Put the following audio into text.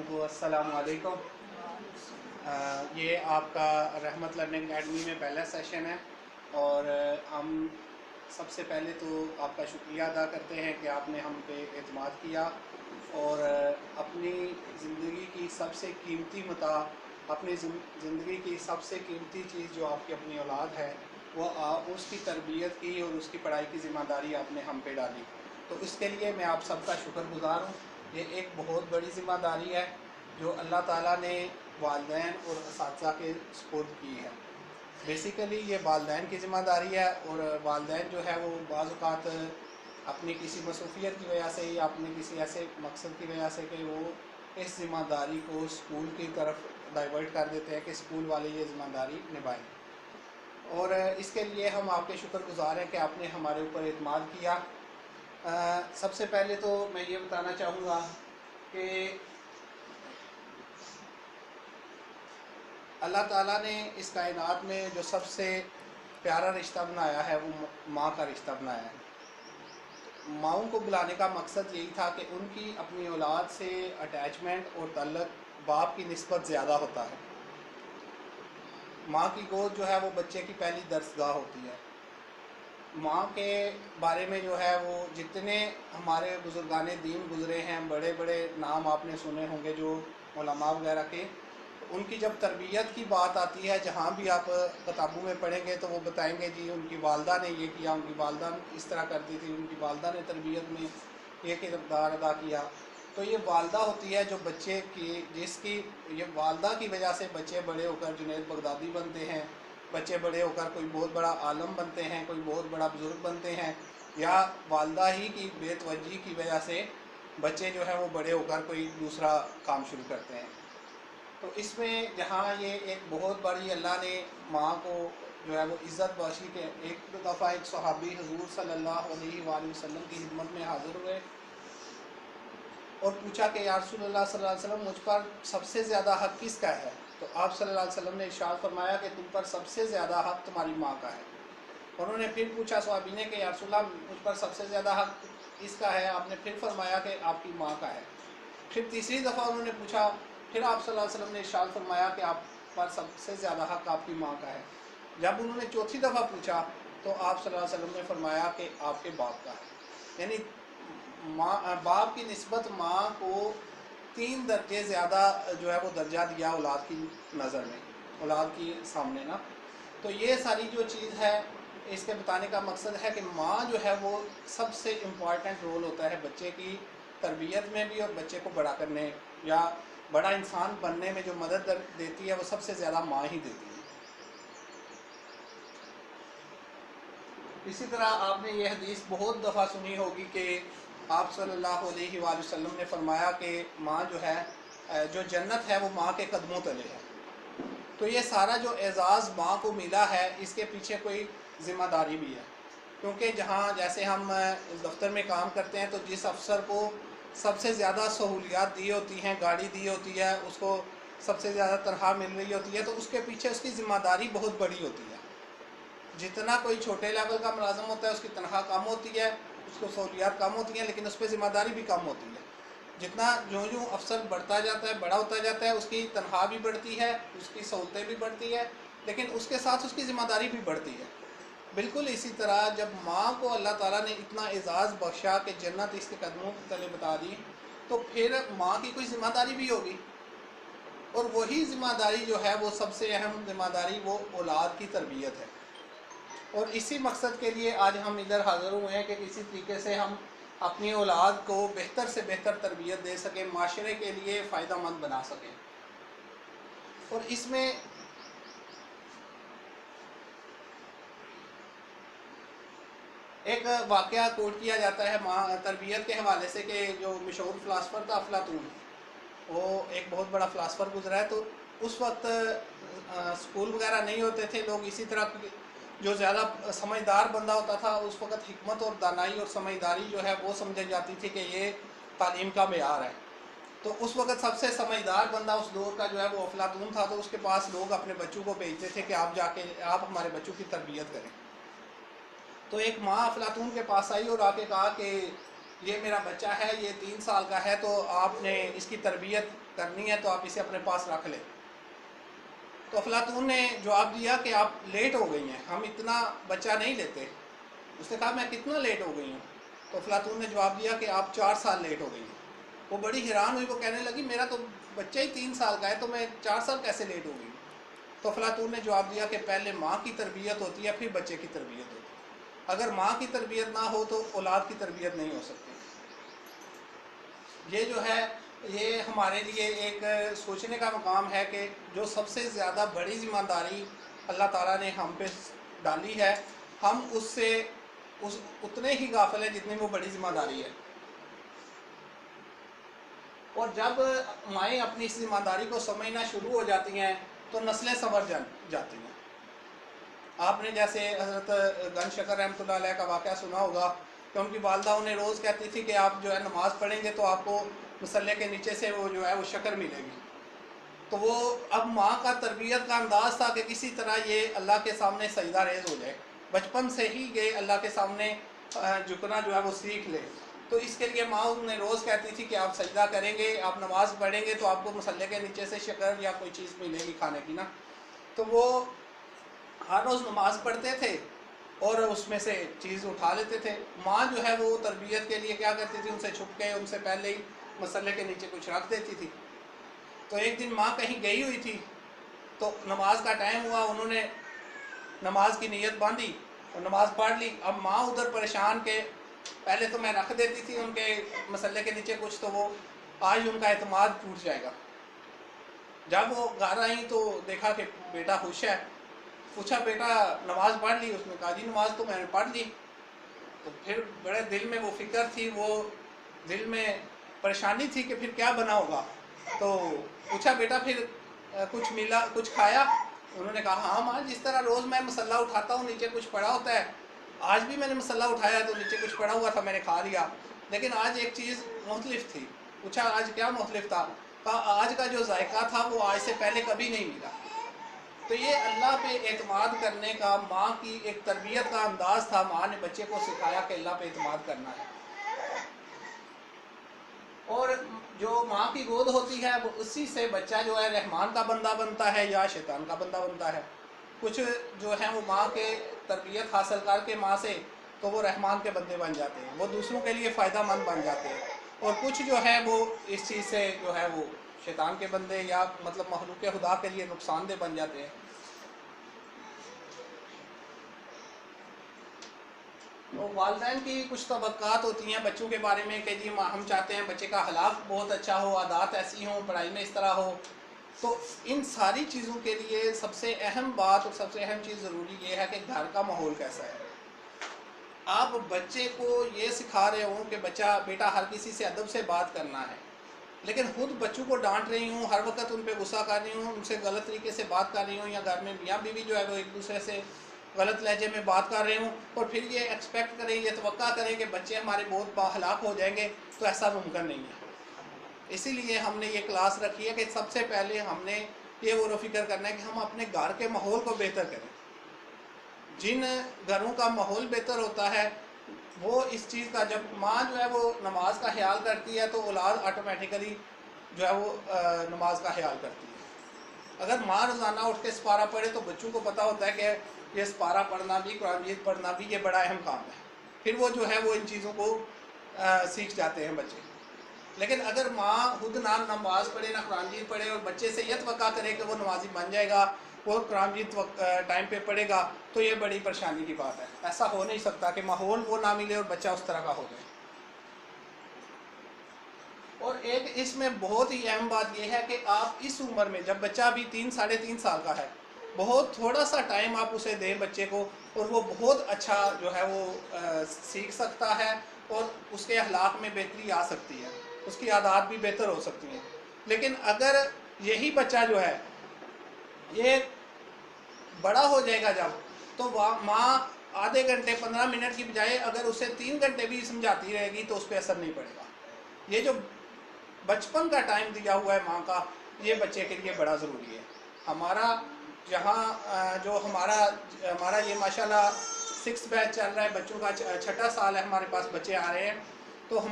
بھائیوں کو السلام علیکم۔ یہ آپ کا رحمت لرننگ اکیڈمی میں پہلا سیشن ہے اور ہم سب سے پہلے تو آپ کا شکریہ ادا کرتے ہیں کہ آپ نے ہم پہ اعتماد کیا اور اپنی زندگی کی سب سے قیمتی متاع، اپنی زندگی کی سب سے قیمتی چیز جو آپ کی اپنی اولاد ہے وہ اس کی تربیت کی اور اس کی پڑھائی کی ذمہ داری آپ نے ہم پہ ڈالی، تو اس کے لیے میں آپ سب کا شکر گزار ہوں۔ یہ ایک بہت بڑی ذمہ داری ہے جو اللہ تعالیٰ نے والدین اور اساتذہ کے سپرد کی ہے۔ بیسیکلی یہ والدین کی ذمہ داری ہے، اور والدین جو ہے وہ بعض اوقات اپنی کسی مصروفیت کی وجہ سے یا اپنے کسی ایسے مقصد کی وجہ سے کہ وہ اس ذمہ داری کو اسکول کی طرف ڈائیورٹ کر دیتے ہیں کہ اسکول والے یہ ذمہ داری نبھائیں، اور اس کے لیے ہم آپ کے شکر گزار ہیں کہ آپ نے ہمارے اوپر اعتماد کیا۔ سب سے پہلے تو میں یہ بتانا چاہوں گا کہ اللہ تعالیٰ نے اس کائنات میں جو سب سے پیارا رشتہ بنایا ہے وہ ماں کا رشتہ بنایا ہے۔ ماؤں کو بلانے کا مقصد یہی تھا کہ ان کی اپنی اولاد سے اٹیچمنٹ اور تعلق باپ کی نسبت زیادہ ہوتا ہے۔ ماں کی گود جو ہے وہ بچے کی پہلی درسگاہ ہوتی ہے۔ ماں کے بارے میں جو ہے وہ جتنے ہمارے بزرگان دین گزرے ہیں، بڑے بڑے نام آپ نے سنے ہوں گے جو علماء وغیرہ کے، ان کی جب تربیت کی بات آتی ہے جہاں بھی آپ کتابوں میں پڑھیں گے تو وہ بتائیں گے جی ان کی والدہ نے یہ کیا، ان کی والدہ اس طرح کرتی تھی، ان کی والدہ نے تربیت میں یہ کردار ادا کیا۔ تو یہ والدہ ہوتی ہے جو بچے کی، جس کی یہ والدہ کی وجہ سے بچے بڑے ہو کر جنید بغدادی بنتے ہیں، بچے بڑے ہو کر کوئی بہت بڑا عالم بنتے ہیں، کوئی بہت بڑا بزرگ بنتے ہیں، یا والدہ ہی کی بے توجہی کی وجہ سے بچے جو ہے وہ بڑے ہو کر کوئی دوسرا کام شروع کرتے ہیں۔ تو اس میں جہاں یہ ایک بہت بڑی اللہ نے ماں کو جو ہے وہ عزت بخشی کہ ایک دفعہ ایک صحابی حضور صلی اللہ علیہ وآلہ وسلم کی خدمت میں حاضر ہوئے اور پوچھا کہ یا رسول اللہ صلی اللہ علیہ وسلم مجھ پر سب سے زیادہ حق کس کا ہے؟ تو آپ صلی اللہ علیہ وسلم نے ارشاد فرمایا کہ تم پر سب سے زیادہ حق تمہاری ماں کا ہے۔ انہوں نے پھر پوچھا صحابی نے کہ یا رسول اللہ مجھ پر سب سے زیادہ حق کس کا ہے؟ آپ نے پھر فرمایا کہ آپ کی ماں کا ہے۔ پھر تیسری دفعہ انہوں نے پوچھا، پھر آپ صلی اللہ علیہ وسلم نے ارشاد فرمایا کہ آپ پر سب سے زیادہ حق آپ کی ماں کا ہے۔ جب انہوں نے چوتھی دفعہ پوچھا تو آپ صلی اللہ علیہ وسلم نے فرمایا کہ آپ کے باپ کا ہے۔ یعنی باپ کی نسبت ماں کو 3 درجے زیادہ جو ہے وہ درجہ دیا اولاد کی نظر میں، اولاد کی سامنے نا۔ تو یہ ساری جو چیز ہے اس کے بتانے کا مقصد ہے کہ ماں جو ہے وہ سب سے امپورٹنٹ رول ہوتا ہے بچے کی تربیت میں بھی، اور بچے کو بڑا کرنے یا بڑا انسان بننے میں جو مدد دیتی ہے وہ سب سے زیادہ ماں ہی دیتی ہے۔ اسی طرح آپ نے یہ حدیث بہت دفعہ سنی ہوگی کہ آپ صلی اللہ علیہ وآلہ وسلم نے فرمایا کہ ماں جو ہے، جو جنت ہے وہ ماں کے قدموں تلے ہے۔ تو یہ سارا جو اعزاز ماں کو ملا ہے اس کے پیچھے کوئی ذمہ داری بھی ہے، کیونکہ جہاں جیسے ہم دفتر میں کام کرتے ہیں تو جس افسر کو سب سے زیادہ سہولیات دی ہوتی ہیں، گاڑی دی ہوتی ہے، اس کو سب سے زیادہ تنخواہ مل رہی ہوتی ہے، تو اس کے پیچھے اس کی ذمہ داری بہت بڑی ہوتی ہے۔ جتنا کوئی چھوٹے لیول کا ملازم ہوتا ہے اس کی تنخواہ کم ہوتی ہے، اس کو سہولیات کم ہوتی ہیں، لیکن اس پہ ذمہ داری بھی کم ہوتی ہے۔ جتنا جو افسر بڑھتا جاتا ہے، بڑا ہوتا جاتا ہے، اس کی تنخواہ بھی بڑھتی ہے، اس کی سہولتیں بھی بڑھتی ہے، لیکن اس کے ساتھ اس کی ذمہ داری بھی بڑھتی ہے۔ بالکل اسی طرح جب ماں کو اللہ تعالیٰ نے اتنا اعزاز بخشا کہ جنت اس کے قدموں کے تلے بتا دی، تو پھر ماں کی کوئی ذمہ داری بھی ہوگی، اور وہی ذمہ داری جو ہے وہ سب سے اہم ذمہ داری وہ اولاد کی تربیت ہے۔ اور اسی مقصد کے لیے آج ہم ادھر حاضر ہوئے ہیں کہ کسی طریقے سے ہم اپنی اولاد کو بہتر سے بہتر تربیت دے سکیں، معاشرے کے لیے فائدہ مند بنا سکیں۔ اور اس میں ایک واقعہ کوٹ کیا جاتا ہے تربیت کے حوالے سے کہ جو مشہور فلاسفر تھا افلاطون، وہ ایک بہت بڑا فلاسفر گزرا ہے۔ تو اس وقت اسکول وغیرہ نہیں ہوتے تھے، لوگ اسی طرح جو زیادہ سمجھدار بندہ ہوتا تھا اس وقت حکمت اور دانائی اور سمجھداری جو ہے وہ سمجھی جاتی تھی کہ یہ تعلیم کا معیار ہے۔ تو اس وقت سب سے سمجھدار بندہ اس دور کا جو ہے وہ افلاطون تھا، تو اس کے پاس لوگ اپنے بچوں کو بھیجتے تھے کہ آپ جا کے آپ ہمارے بچوں کی تربیت کریں۔ تو ایک ماں افلاطون کے پاس آئی اور آ کے کہا کہ یہ میرا بچہ ہے، یہ 3 سال کا ہے، تو آپ نے اس کی تربیت کرنی ہے تو آپ اسے اپنے پاس رکھ لیں۔ تو افلاطون نے جواب دیا کہ آپ لیٹ ہو گئی ہیں، ہم اتنا بچہ نہیں لیتے۔ اس نے کہا میں کتنا لیٹ ہو گئی ہوں؟ تو افلاطون نے جواب دیا کہ آپ 4 سال لیٹ ہو گئی ہیں۔ وہ بڑی حیران ہوئی، وہ کہنے لگی میرا تو بچہ ہی 3 سال کا ہے تو میں 4 سال کیسے لیٹ ہو گئی ہوں؟ تو افلاطون نے جواب دیا کہ پہلے ماں کی تربیت ہوتی ہے پھر بچے کی تربیت ہوتی ہے، اگر ماں کی تربیت نہ ہو تو اولاد کی تربیت نہیں ہو سکتی۔ یہ جو ہے یہ ہمارے لیے ایک سوچنے کا مقام ہے کہ جو سب سے زیادہ بڑی ذمہ داری اللہ تعالیٰ نے ہم پہ ڈالی ہے، ہم اس سے اتنے ہی غافل ہیں جتنی وہ بڑی ذمہ داری ہے۔ اور جب مائیں اپنی اس ذمہ داری کو سمجھنا شروع ہو جاتی ہیں تو نسلیں سنور جاتی ہیں۔ آپ نے جیسے حضرت گن شکر رحمۃ اللہ علیہ کا واقعہ سنا ہوگا کہ ان کی والدہ انہیں روز کہتی تھی کہ آپ جو ہے نماز پڑھیں گے تو آپ کو مصلے کے نیچے سے وہ جو ہے وہ شکر ملے گی۔ تو وہ اب ماں کا تربیت کا انداز تھا کہ کسی طرح یہ اللہ کے سامنے سجدہ ریز ہو جائے، بچپن سے ہی یہ اللہ کے سامنے جھکنا جو ہے وہ سیکھ لے۔ تو اس کے لیے ماں انہیں روز کہتی تھی کہ آپ سجدہ کریں گے، آپ نماز پڑھیں گے تو آپ کو مصلے کے نیچے سے شکر یا کوئی چیز ملے گی کھانے کی نا۔ تو وہ ہر روز نماز پڑھتے تھے اور اس میں سے چیز اٹھا لیتے تھے۔ ماں جو ہے وہ تربیت کے لیے کیا کرتی تھی، ان سے چھپ کے ان سے پہلے ہی مصلے کے نیچے کچھ رکھ دیتی تھی۔ تو ایک دن ماں کہیں گئی ہوئی تھی تو نماز کا ٹائم ہوا، انہوں نے نماز کی نیت باندھی اور نماز پڑھ لی۔ اب ماں ادھر پریشان کہ پہلے تو میں رکھ دیتی تھی ان کے مصلے کے نیچے کچھ، تو وہ آج ان کا اعتماد ٹوٹ جائے گا۔ جب وہ گھر آئیں تو دیکھا کہ بیٹا خوش ہے، پوچھا بیٹا نماز پڑھ لی؟ اس نے کہا جی نماز تو میں نے پڑھ لی۔ تو پھر بڑے دل میں وہ فکر تھی، وہ دل میں پریشانی تھی کہ پھر کیا بنا ہوگا۔ تو پوچھا بیٹا پھر کچھ ملا، کچھ کھایا؟ انہوں نے کہا ہاں ماں، جس طرح روز میں مسلح اٹھاتا ہوں نیچے کچھ پڑا ہوتا ہے، آج بھی میں نے مسلح اٹھایا تو نیچے کچھ پڑا ہوا تھا، میں نے کھا لیا، لیکن آج ایک چیز مختلف تھی۔ پوچھا آج کیا مختلف تھا؟ کہا آج کا جو ذائقہ تھا وہ آج سے پہلے کبھی نہیں ملا۔ تو یہ اللہ پہ اعتماد کرنے کا ماں کی ایک تربیت کا انداز تھا، ماں نے بچے کو سکھایا کہ اللہ پہ اعتماد کرنا ہے۔ اور جو ماں کی گود ہوتی ہے وہ اسی سے بچہ جو ہے رحمان کا بندہ بنتا ہے یا شیطان کا بندہ بنتا ہے۔ کچھ جو ہیں وہ ماں کے تربیت حاصل کر کے ماں سے تو وہ رحمان کے بندے بن جاتے ہیں، وہ دوسروں کے لیے فائدہ مند بن جاتے ہیں، اور کچھ جو ہے وہ اس چیز سے جو ہے وہ شیطان کے بندے یا مطلب مخلوق خدا کے لیے نقصان دہ بن جاتے ہیں۔ تو والدین کی کچھ توقعات ہوتی ہیں بچوں کے بارے میں کہ جی ہم چاہتے ہیں بچے کا اخلاق بہت اچھا ہو، عادات ایسی ہوں، پڑھائی میں اس طرح ہو۔ تو ان ساری چیزوں کے لیے سب سے اہم بات اور سب سے اہم چیز ضروری یہ ہے کہ گھر کا ماحول کیسا ہے۔ آپ بچے کو یہ سکھا رہے ہوں کہ بچہ بیٹا ہر کسی سے ادب سے بات کرنا ہے، لیکن خود بچوں کو ڈانٹ رہی ہوں، ہر وقت ان پہ غصہ کر رہی ہوں، ان سے غلط طریقے سے بات کر رہی ہوں، یا گھر میں میاں بیوی جو ہے وہ ایک دوسرے سے غلط لہجے میں بات کر رہے ہوں، اور پھر یہ ایکسپیکٹ کریں، یہ توقع کریں کہ بچے ہمارے بہت بااخلاق ہو جائیں گے، تو ایسا ممکن نہیں ہے۔ اسی لیے ہم نے یہ کلاس رکھی ہے کہ سب سے پہلے ہم نے یہ غور و فکر کرنا ہے کہ ہم اپنے گھر کے ماحول کو بہتر کریں۔ جن گھروں کا ماحول بہتر ہوتا ہے وہ اس چیز کا، جب ماں جو ہے وہ نماز کا خیال کرتی ہے تو اولاد آٹومیٹیکلی جو ہے وہ نماز کا خیال کرتی ہے۔ اگر ماں روزانہ اٹھ کے سپارہ پڑھے تو بچوں کو پتہ ہوتا ہے کہ یہ سپارہ پڑھنا بھی، قرآن مجید پڑھنا بھی، یہ بڑا اہم کام ہے، پھر وہ جو ہے وہ ان چیزوں کو سیکھ جاتے ہیں بچے۔ لیکن اگر ماں خود نہ نماز پڑھے، نہ قرآن مجید پڑھے، اور بچے سے یہ توقع کرے کہ وہ نمازی بن جائے گا، وہ قرآن مجید ٹائم پہ پڑھے گا، تو یہ بڑی پریشانی کی بات ہے۔ ایسا ہو نہیں سکتا کہ ماحول وہ نہ ملے اور بچہ اس طرح کا ہو جائے۔ اور ایک اس میں بہت ہی اہم بات یہ ہے کہ آپ اس عمر میں، جب بچہ ابھی 3 ساڑھے 3 سال کا ہے، بہت تھوڑا سا ٹائم آپ اسے دیں بچے کو، اور وہ بہت اچھا جو ہے وہ سیکھ سکتا ہے، اور اس کے اخلاق میں بہتری آ سکتی ہے، اس کی عادات بھی بہتر ہو سکتی ہیں۔ لیکن اگر یہی بچہ جو ہے یہ بڑا ہو جائے گا جب، تو ماں آدھے گھنٹے 15 منٹ کی بجائے اگر اسے 3 گھنٹے بھی سمجھاتی رہے گی تو اس پہ اثر نہیں پڑے گا۔ یہ جو بچپن کا ٹائم دیا ہوا ہے ماں کا، یہ بچے کے لیے بڑا ضروری ہے۔ ہمارا جہاں جو ہمارا یہ ماشاءاللہ 6 بیچ چل رہا ہے، بچوں کا 6ٹھا سال ہے، ہمارے پاس بچے آ رہے ہیں، تو ہمارا